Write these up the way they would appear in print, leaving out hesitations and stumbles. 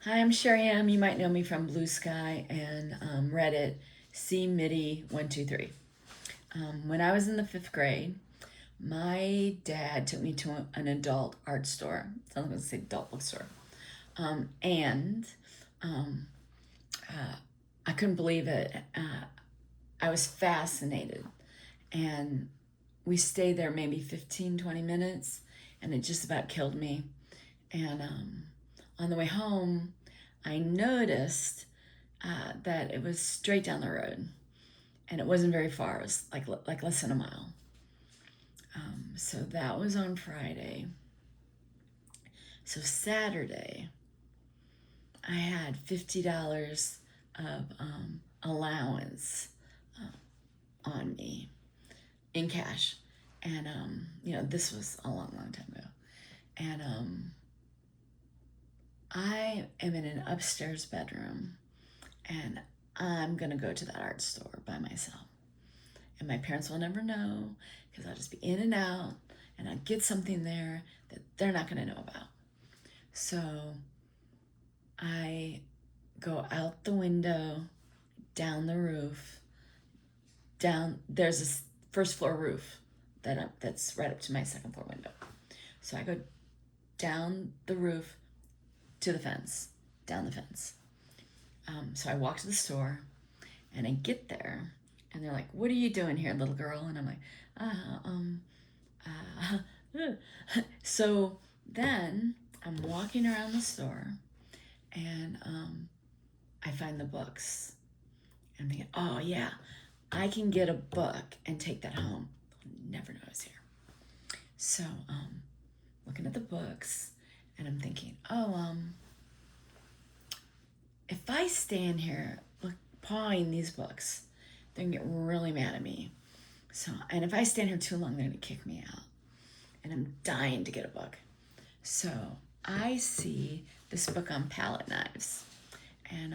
Hi, I'm Cheri M. You might know me from Bluesky and Reddit, Cmitty123. When I was in the 5th grade, my dad took me to an adult art store. I was going to say adult bookstore. And I couldn't believe it. I was fascinated. And we stayed there maybe 15, 20 minutes, and it just about killed me. And on the way home, I noticed that it was straight down the road, and it wasn't very far. It was like less than a mile. So that was on Friday. So Saturday, I had $50 of allowance on me in cash, and this was a long, long time ago, and I am in an upstairs bedroom, and I'm gonna go to that art store by myself. And my parents will never know because I'll just be in and out, and I'll get something there that they're not gonna know about. So I go out the window, down the roof, there's this first floor roof that's right up to my second floor window. So I go down the roof to the fence, down the fence. So I walk to the store, and I get there, and they're like, "What are you doing here, little girl?" And I'm like, So then I'm walking around the store, and I find the books. I'm thinking, oh yeah, I can get a book and take that home. I'll never know I was here. So looking at the books, and I'm thinking, if I stand here pawing these books, they're gonna get really mad at me. So, and if I stand here too long, they're gonna kick me out. And I'm dying to get a book. So I see this book on pallet knives. And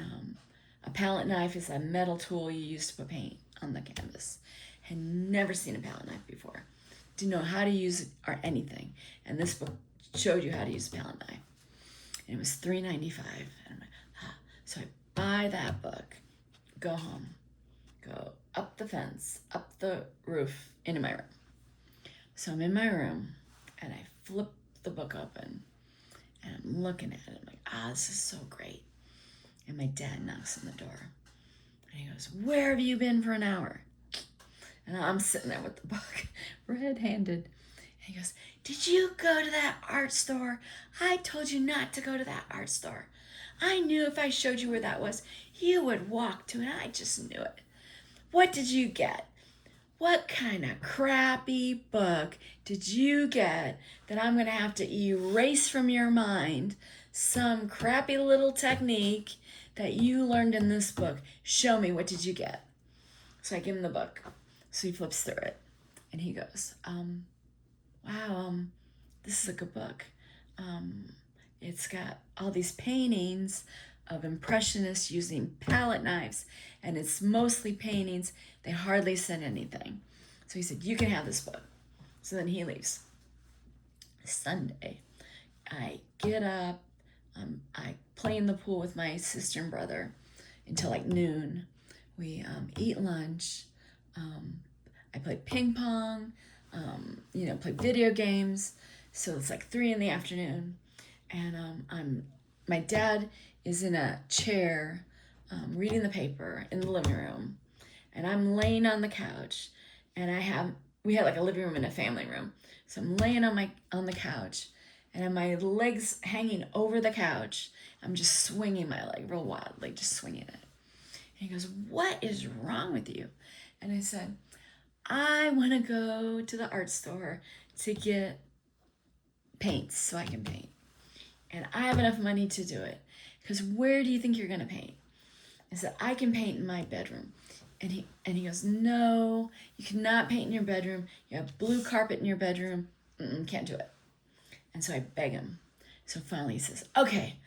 a pallet knife is a metal tool you use to put paint on the canvas. Had never seen a pallet knife before. Didn't know how to use it or anything. And this book showed you how to use a pallet knife. And it was $3.95. And I'm like, So I buy that book, go home, go up the fence, up the roof, into my room. So I'm in my room, and I flip the book open, and I'm looking at it. I'm like, this is so great. And my dad knocks on the door, and he goes, "Where have you been for an hour?" And I'm sitting there with the book, red-handed. And he goes, "Did you go to that art store? I told you not to go to that art store. I knew if I showed you where that was, you would walk to it. I just knew it. What did you get? What kind of crappy book did you get that I'm going to have to erase from your mind some crappy little technique that you learned in this book? Show me, what did you get?" So I give him the book. So he flips through it, and he goes, "Wow, this is a good book. It's got all these paintings of impressionists using palette knives, and it's mostly paintings. They hardly said anything." So he said, "You can have this book." So then he leaves. Sunday, I get up, I play in the pool with my sister and brother until like noon. We eat lunch. I play ping pong, play video games. So it's like 3 in the afternoon. And my dad is in a chair reading the paper in the living room, and I'm laying on the couch, and we had like a living room and a family room. So I'm laying on the couch, and my legs hanging over the couch. I'm just swinging my leg real wildly, just swinging it. And he goes, "What is wrong with you?" And I said, "I want to go to the art store to get paints so I can paint. And I have enough money to do it. Because where do you think you're going to paint?" I said, "I can paint in my bedroom." And he goes, "No, you cannot paint in your bedroom. You have blue carpet in your bedroom. Can't do it." And so I beg him. So finally he says, "Okay,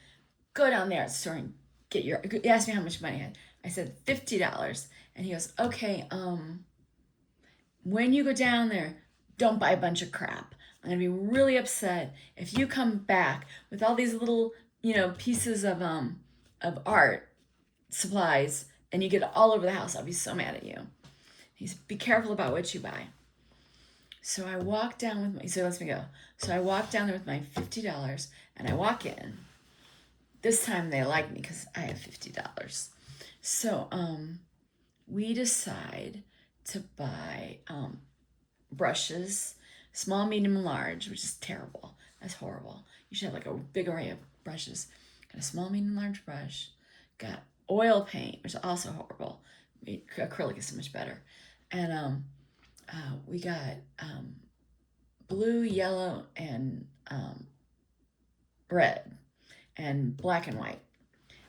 go down there at the store and get he asked me how much money I had. I said $50. And he goes, "Okay, when you go down there, don't buy a bunch of crap. I'm going to be really upset if you come back with all these little pieces of art supplies, and you get it all over the house, I'll be so mad at you. He said, be careful about what you buy. So I walk down with my, so lets me go. So I walk down there with my $50, and I walk in. This time they like me because I have $50. So we decide to buy brushes, small, medium, and large, which is terrible. That's horrible. You should have like a big array of brushes. Got a small, medium, large brush. Got oil paint, which is also horrible. Acrylic is so much better. And we got blue, yellow, and red, and black and white.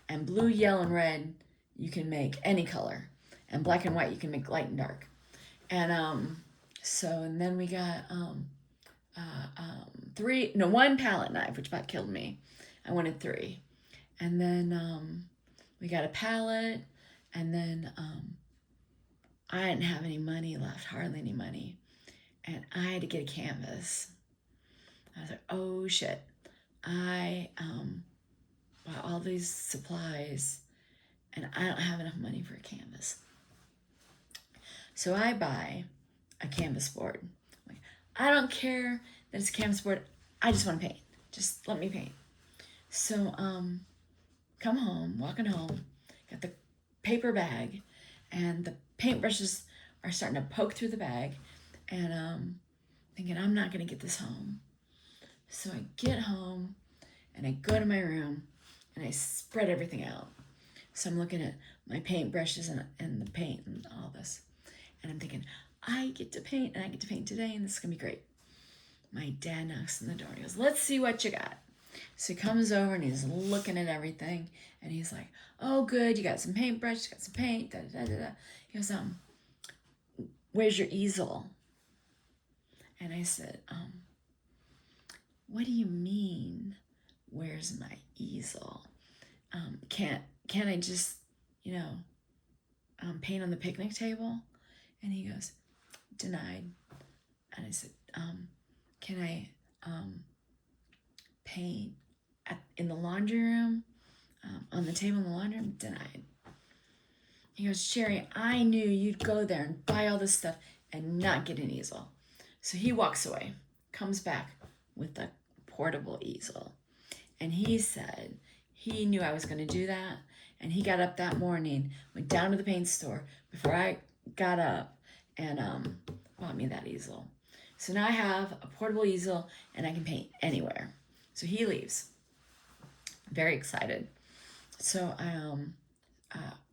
And blue, yellow, and red, you can make any color. And black and white, you can make light and dark. And and then we got one palette knife, which about killed me. I wanted 3. And then we got a palette, and then I didn't have any money left, hardly any money. And I had to get a canvas. I was like, oh shit. I bought all these supplies, and I don't have enough money for a canvas. So I buy a canvas board. Like, I don't care that it's a canvas board. I just want to paint. Just let me paint. So come home, walking home, got the paper bag, and the paintbrushes are starting to poke through the bag, and thinking I'm not gonna get this home. So I get home, and I go to my room, and I spread everything out. So I'm looking at my paintbrushes and the paint and all this, and I'm thinking, I get to paint, and I get to paint today, and this is gonna be great. My dad knocks on the door, and he goes, let's see what you got. So he comes over, and he's looking at everything, and he's like, oh, good, you got some paintbrush, you got some paint, da da da da. He goes, where's your easel? And I said, what do you mean, where's my easel? Can't I just, paint on the picnic table? And he goes, denied. And I said, can I paint in the laundry room, on the table in the laundry room? Denied. He goes, Cheri, I knew you'd go there and buy all this stuff and not get an easel. So he walks away, comes back with a portable easel. And he said he knew I was going to do that. And he got up that morning, went down to the paint store before I got up, and bought me that easel. So now I have a portable easel, and I can paint anywhere. So he leaves. Very excited. So I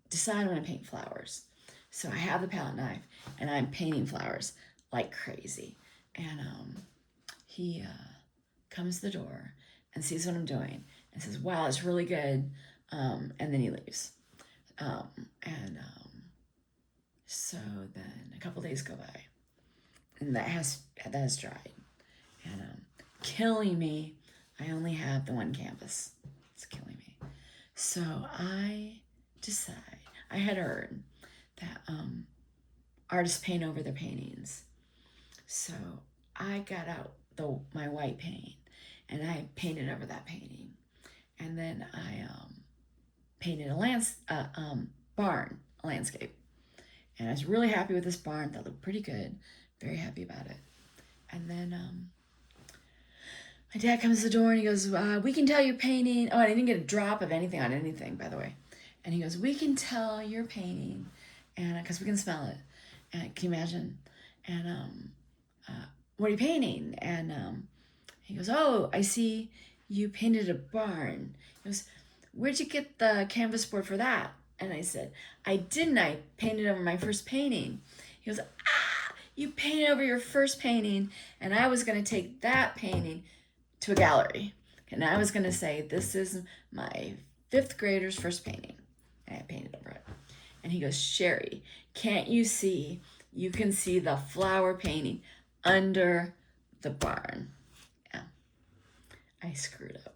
decide I want to paint flowers. So I have the palette knife, and I'm painting flowers like crazy. And he comes to the door and sees what I'm doing and says, wow, it's really good. And then he leaves. So then a couple days go by, and that has dried. And killing me, I only have the one canvas. It's killing me. So I decide, I had heard that artists paint over their paintings. So I got out my white paint, and I painted over that painting. And then I painted a barn, a landscape. And I was really happy with this barn. That looked pretty good. Very happy about it. And then my dad comes to the door, and he goes, we can tell you're painting. Oh, I didn't get a drop of anything on anything, by the way. And he goes, we can tell you're painting, and because we can smell it. And can you imagine? And what are you painting? And he goes, oh, I see you painted a barn. He goes, where'd you get the canvas board for that? And I said, I didn't. I painted over my first painting. He goes, you painted over your first painting, and I was going to take that painting to a gallery. And I was going to say, this is my 5th grader's first painting. And I painted over it. And he goes, Cheri, can't you see? You can see the flower painting under the barn. Yeah, I screwed up.